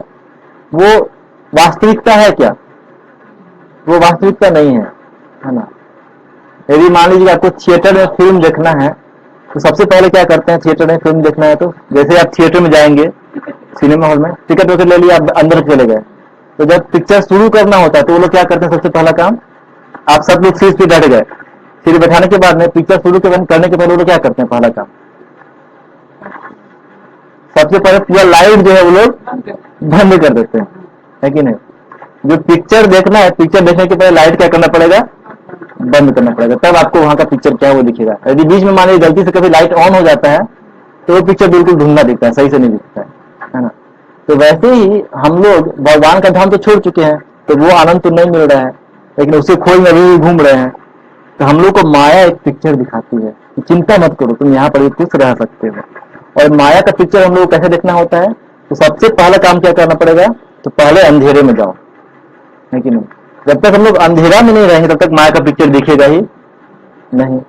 Speaker 1: वो वास्तविकता है क्या? वो वास्तविकता नहीं है ना। यदि मान लीजिए आपको थिएटर में फिल्म देखना है तो सबसे पहले क्या करते हैं, थिएटर में फिल्म देखना है तो जैसे आप थिएटर में जाएंगे, सिनेमा हॉल में टिकट वगैरह ले लिया, आप अंदर चले गए, तो जब पिक्चर शुरू करना होता है तो वो लोग क्या करते हैं, सबसे पहला काम, आप सब लोग सीट पे बैठ गए, सीट बैठाने के बाद में पिक्चर शुरू करने के पहले वो लोग क्या करते हैं, पहला काम सबसे पहले पूरा लाइट जो है वो लोग बंद कर देते हैं, है कि नहीं? जो पिक्चर देखना है, पिक्चर देखने के पहले लाइट क्या करना पड़ेगा, बंद करना पड़ेगा, तब आपको वहां का पिक्चर क्या है वो दिखेगा। यदि बीच में मान लीजिए गलती से कभी लाइट ऑन हो जाता है तो वो पिक्चर बिल्कुल धुंधला दिखता है, सही से नहीं दिखता है ना। तो वैसे ही हम लोग भगवान का धाम तो छोड़ चुके हैं तो वो आनंद तो नहीं मिल रहा है, लेकिन उसे खोज में अभी घूम रहे हैं। तो हम लोग को माया एक पिक्चर दिखाती है, चिंता मत करो, तुम यहाँ पर खुश रह सकते हो। और माया का पिक्चर हम लोग कैसे देखना होता है, तो सबसे पहला काम क्या करना पड़ेगा, तो पहले अंधेरे में जाओ, है कि नहीं? जब तक हम लोग अंधेरा में नहीं रहेंगे तब तक माया का पिक्चर दिखेगा ही नहीं,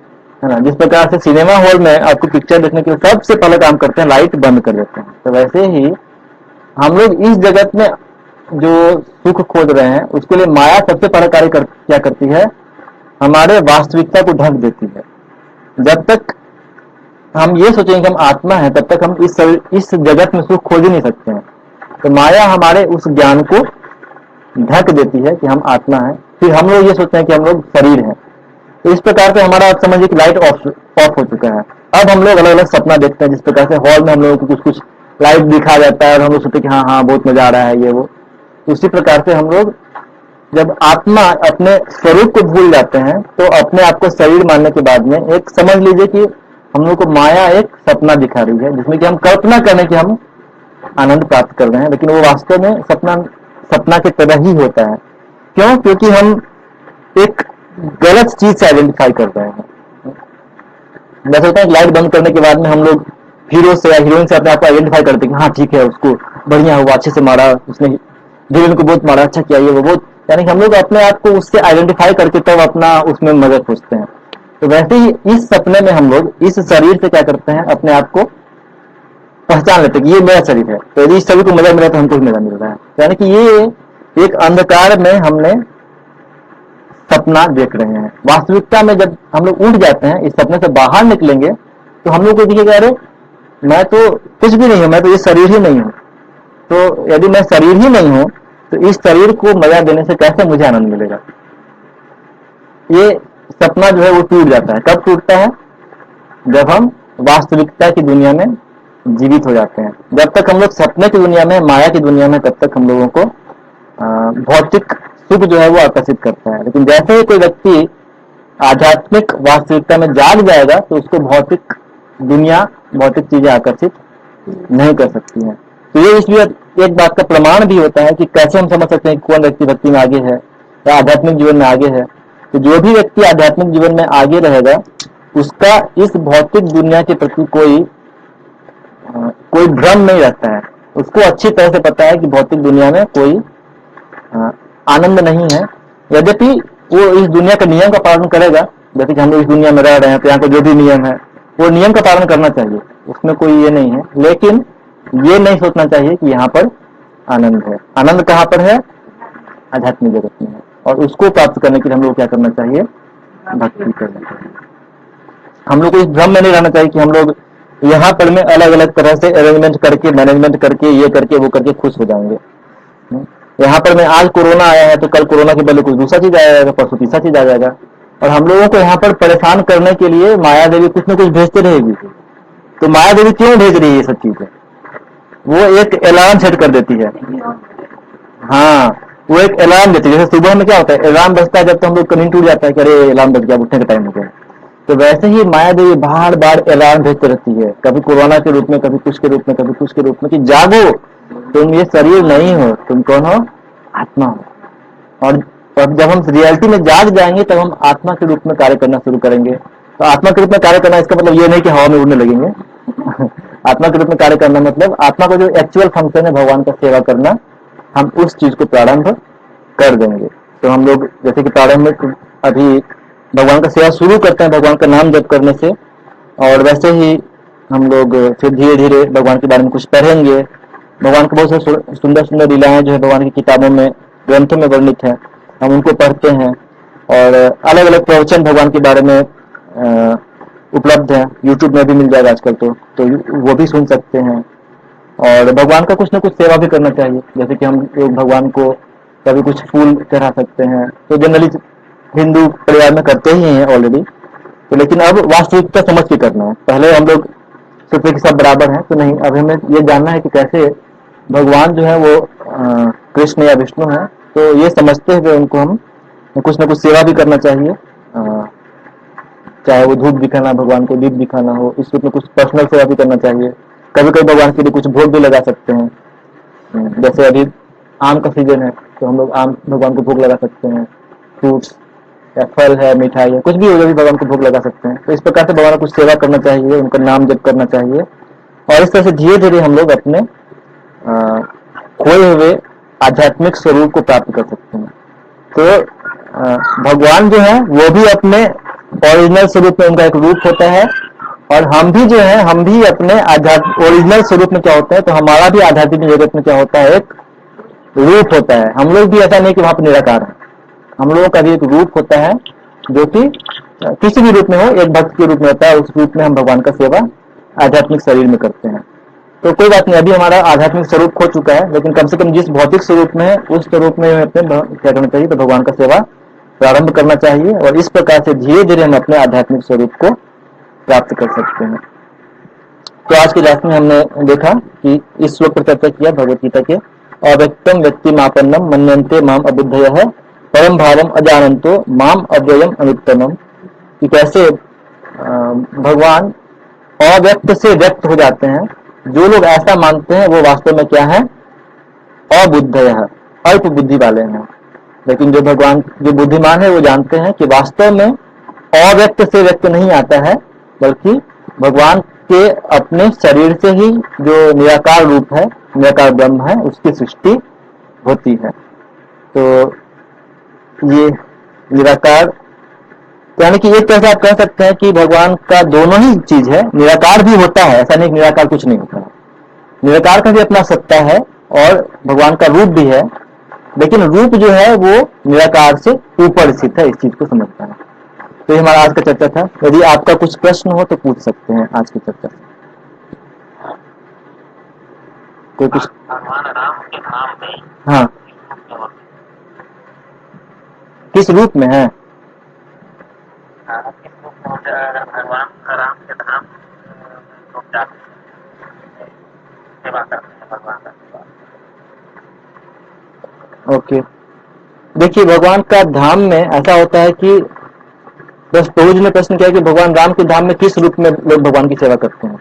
Speaker 1: है ना। जिस प्रकार से सिनेमा हॉल में आपको पिक्चर देखने के लिए सबसे पहले काम करते हैं, लाइट बंद कर देते हैं, तो वैसे ही हम लोग इस जगत में जो सुख खोज रहे हैं उसके लिए माया सबसे पहला कार्य क्या करती है, हमारे वास्तविकता को ढक देती है। जब तक हम ये सोचेंगे कि हम आत्मा है तब तक हम इस जगत में सुख खोज ही नहीं सकते हैं। तो माया हमारे उस ज्ञान को ढक देती है कि हम आत्मा है, फिर हम लोग ये सोचते हैं कि हम लोग शरीर हैं। तो इस प्रकार से हमारा आप समझिए कि लाइट ऑफ हो चुका है। अब हम लोग अलग अलग सपना देखते हैं, जिस प्रकार से हॉल में हम लोगों को कुछ कुछ लाइट दिखा जाता है और हम लोग सोचते हैं कि हाँ हाँ बहुत मजा आ रहा है ये वो। उसी प्रकार से हम लोग जब आत्मा अपने स्वरूप को भूल जाते हैं तो अपने आप को शरीर मानने के बाद में एक समझ लीजिए कि हम लोग को माया एक सपना दिखा रही है जिसमें कि हम कल्पना करने की हम आनंद प्राप्त कर रहे हैं, लेकिन वो वास्तव में सपना की तरह ही होता है। क्यों? क्योंकि हम एक गलत चीज से आइडेंटिफाई कर रहे हैं। जैसे होता है लाइट बंद करने के बाद में हम लोग हीरो से या हीरोइन से अपने आप को आइडेंटिफाई करते हैं कि हाँ ठीक है, उसको बढ़िया हुआ, अच्छे से मारा उसने, हीरोइन को बहुत मारा, अच्छा किया ये वो बहुत, यानी कि हम लोग अपने आप को उससे आइडेंटिफाई करके तब अपना उसमें मजा खोजते हैं। तो वैसे ही इस सपने में हम लोग इस शरीर से क्या करते हैं, अपने आप को पहचान लेते हैं कि ये मेरा शरीर है, तो यदि इस शरीर को मजा मिला तो हमको मजा मिल रहा है। यानी कि ये एक अंधकार में हमने सपना देख रहे हैं। वास्तविकता में जब हम लोग उठ जाते हैं, इस सपने से बाहर निकलेंगे तो हम लोग को दिखेगा अरे मैं तो कुछ भी नहीं हूं, मैं तो ये शरीर ही नहीं हूं। तो यदि मैं शरीर ही नहीं हूं तो इस शरीर को मजा देने से कैसे मुझे आनंद मिलेगा? ये सपना जो है वो टूट जाता है। कब टूटता है? जब हम वास्तविकता की दुनिया में जीवित हो जाते हैं। जब तक हम लोग सपने की दुनिया में, माया की दुनिया में, तब तक हम लोगों को भौतिक सुख जो है वो आकर्षित करता है। लेकिन जैसे ही कोई व्यक्ति आध्यात्मिक वास्तविकता में जाग जाएगा तो उसको भौतिक दुनिया, भौतिक चीजें आकर्षित नहीं कर सकती हैं। तो ये इसलिए एक बात का प्रमाण भी होता है कि कैसे हम समझ सकते हैं कौन व्यक्ति भक्ति में आगे है या आध्यात्मिक जीवन में आगे है। तो जो भी व्यक्ति आध्यात्मिक जीवन में आगे रहेगा उसका इस भौतिक दुनिया के प्रति कोई भ्रम नहीं रहता है। उसको अच्छी तरह से पता है कि भौतिक दुनिया में कोई आनंद नहीं है। यद्यपि वो इस दुनिया के नियम का पालन करेगा, जैसे कि हम लोग इस दुनिया में रह रहे हैं तो यहाँ का जो भी नियम है वो नियम का पालन करना चाहिए, उसमें कोई ये नहीं है। लेकिन ये नहीं सोचना चाहिए कि यहाँ पर आनंद है। आनंद कहाँ पर है? आध्यात्मिक जगत में है। और उसको प्राप्त करने के लिए हम लोग क्या करना चाहिए? भक्ति करना चाहिए। हम लोग को इस भ्रम में नहीं रहना चाहिए कि हम लोग यहाँ पर में अलग अलग तरह से अरेंजमेंट करके, मैनेजमेंट करके, ये करके वो करके खुश हो जाएंगे। यहाँ पर मैं आज कोरोना आया है तो कल कोरोना के बदले कुछ दूसरा चीज आ जाएगा, परसों तीसरा चीज आ जाएगा। और हम लोगों को यहाँ पर परेशान करने के लिए माया देवी कुछ न कुछ भेजते रहेगी। तो माया देवी क्यों भेज रही है ये सब चीजें? वो एक अलार्म सेट कर देती है। हाँ, वो एक अलार्म देती है। जैसे सुबह में क्या होता है, अलार्म बजता है जब तो हम लोग का नींद टूट जाता है कि अरे अलार्म बज गया, उठने का टाइम हो गया। तो वैसे ही माया देवी बार बार अलार्म भेजती रहती है, कभी कोरोना के रूप में, कभी कुछ के रूप में, कभी कुछ के रूप में, कि जागो, तुम ये शरीर नहीं हो, तुम कौन हो? आत्मा हो। और जब हम रियलिटी में जाग जाएंगे तब हम आत्मा के रूप में कार्य करना शुरू करेंगे। तो आत्मा के रूप में कार्य करना इसका मतलब ये नहीं कि हवा में उड़ने लगेंगे। आत्मा के रूप में कार्य करना मतलब आत्मा का जो एक्चुअल फंक्शन है भगवान का सेवा करना, हम उस चीज को प्रारंभ कर देंगे। तो हम लोग जैसे कि प्रारंभ में अभी भगवान का सेवा शुरू करते हैं भगवान का नाम जप करने से, और वैसे ही हम लोग फिर धीरे धीरे भगवान के बारे में कुछ पढ़ेंगे। भगवान के बहुत से सुंदर सुंदर लीलाएं जो है भगवान की किताबों में, ग्रंथों में वर्णित है, हम उनको पढ़ते हैं। और अलग अलग प्रवचन भगवान के बारे में उपलब्ध है, यूट्यूब में भी मिल जाएगा आजकल तो वो भी सुन सकते हैं। और भगवान का कुछ न कुछ सेवा भी करना चाहिए, जैसे कि हम लोग भगवान को कभी कुछ फूल चढ़ा सकते हैं, तो जनरली हिंदू परिवार में करते ही हैं ऑलरेडी। तो लेकिन अब वास्तविकता समझ के करना है। पहले हम लोग सोचते कि सब बराबर हैं, तो नहीं, अब हमें ये जानना है कि कैसे भगवान जो है वो कृष्ण या विष्णु है। तो ये समझते हुए उनको हम कुछ न कुछ सेवा भी करना चाहिए, चाहे वो धूप दिखाना, भगवान को दीप दिखाना हो, इस रूप में कुछ पर्सनल सेवा भी करना चाहिए। कभी कभी भगवान के लिए कुछ भोग भी लगा सकते हैं। जैसे अभी आम का सीजन है तो हम लोग आम भगवान को भोग लगा सकते हैं, फ्रूट्स या फल है, मिठाई है, कुछ भी हो, भी भगवान को भोग लगा सकते हैं। तो इस प्रकार से भगवान को कुछ सेवा करना चाहिए, उनका नाम जप करना चाहिए, और इस तरह से धीरे धीरे हम लोग अपने खोए हुए आध्यात्मिक स्वरूप को प्राप्त कर सकते हैं। तो भगवान जो है वो भी अपने ओरिजिनल स्वरूप में, उनका एक रूप होता है, और हम भी जो है, हम भी अपने ओरिजिनल स्वरूप में क्या होता है, तो हमारा भी आध्यात्मिक जगत में क्या होता है, एक रूप होता है। हम लोग भी ऐसा नहीं कि वहां पर निराकार है, हम लोगों का भी एक रूप होता है जो कि किसी भी रूप में हो, एक भक्त के रूप में होता है। उस रूप में हम भगवान का सेवा आध्यात्मिक शरीर में करते हैं। तो कोई बात नहीं, अभी हमारा आध्यात्मिक स्वरूप खो चुका है, लेकिन कम से कम जिस भौतिक स्वरूप में है उस स्वरूप में अपने क्या करना चाहिए, तो भगवान का सेवा प्रारंभ करना चाहिए, और इस प्रकार से धीरे धीरे हम अपने आध्यात्मिक स्वरूप को प्राप्त कर सकते हैं। तो आज की क्लास में हमने देखा कि इस श्लोक पर चर्चा किया भगवत गीता के, अव्यक्तम व्यक्ति मापन्नम मन्यन्ते माम अबुद्धयः परम भावम अजानन्तो माम अव्ययम अनुत्तमम, कि कैसे भगवान अव्यक्त से व्यक्त हो जाते हैं। जो लोग ऐसा मानते हैं वो वास्तव में क्या है, अबुद्धयः, अल्प बुद्धि वाले हैं। लेकिन जो भगवान, जो बुद्धिमान है वो जानते हैं कि वास्तव में अव्यक्त से व्यक्त नहीं आता है, बल्कि भगवान के अपने शरीर से ही जो निराकार रूप है, निराकार ब्रह्म है, उसकी सृष्टि होती है। तो ये निराकार, यानी कि एक तरह से आप कह सकते हैं कि भगवान का दोनों ही चीज है, निराकार भी होता है, ऐसा नहीं निराकार कुछ नहीं होता है। निराकार का भी अपना सत्ता है और भगवान का रूप भी है, लेकिन रूप जो है वो निराकार से ऊपर स्थित है, इस चीज को समझना है। तो ये हमारा आज का चर्चा था। यदि आपका कुछ प्रश्न हो तो पूछ सकते हैं आज की चर्चा से। कोई कुछ?
Speaker 2: भगवान राम के नाम में
Speaker 1: हाँ, किस रूप में है?
Speaker 2: किस रूप में होता है? भगवान राम के धाम लोग जाते हैं, सेवा करते हैं भगवान का सेवा।
Speaker 1: ओके, देखिए भगवान का धाम में ऐसा होता है कि बस प्रभु ने प्रश्न किया कि भगवान राम के धाम में किस रूप में लोग भगवान की सेवा करते हैं।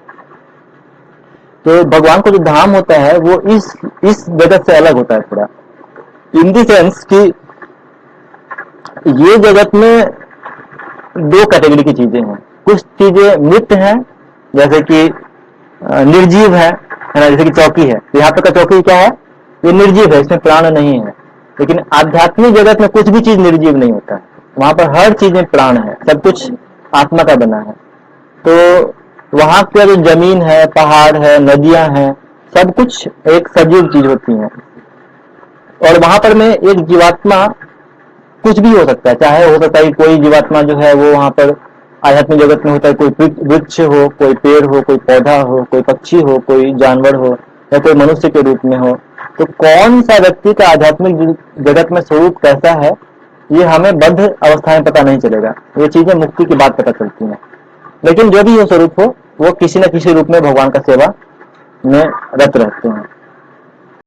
Speaker 1: तो भगवान का जो धाम होता है वो इस जगत से अलग होता है थोड़ा, इन द सेंस कि ये जगत में दो कैटेगरी की चीजें हैं। कुछ चीजें मृत हैं, जैसे कि निर्जीव है ना, जैसे कि चौकी है। तो यहाँ पर का चौकी क्या है, ये निर्जीव है, इसमें प्राण नहीं है। लेकिन आध्यात्मिक जगत में कुछ भी चीज निर्जीव नहीं होता है, वहां पर हर चीज में प्राण है, सब कुछ आत्मा का बना है। तो वहां पर जो जमीन है, पहाड़ है, नदियां हैं, सब कुछ एक सजीव चीज होती हैं। और वहां पर में एक जीवात्मा कुछ भी हो सकता है, चाहे हो सकता है कोई जीवात्मा जो है वो वहां पर आध्यात्मिक जगत में होता है, कोई वृक्ष हो, कोई पेड़ हो, कोई पौधा हो, कोई पक्षी हो, कोई जानवर हो, या कोई मनुष्य के रूप में हो। तो कौन सा व्यक्ति का आध्यात्मिक जगत में स्वरूप कैसा है, ये हमें बद्ध अवस्था में पता नहीं चलेगा। ये चीजें मुक्ति की बात पता चलती हैं। लेकिन जो भी वो स्वरूप हो, वो किसी न किसी रूप में भगवान का सेवा में रत रहते हैं।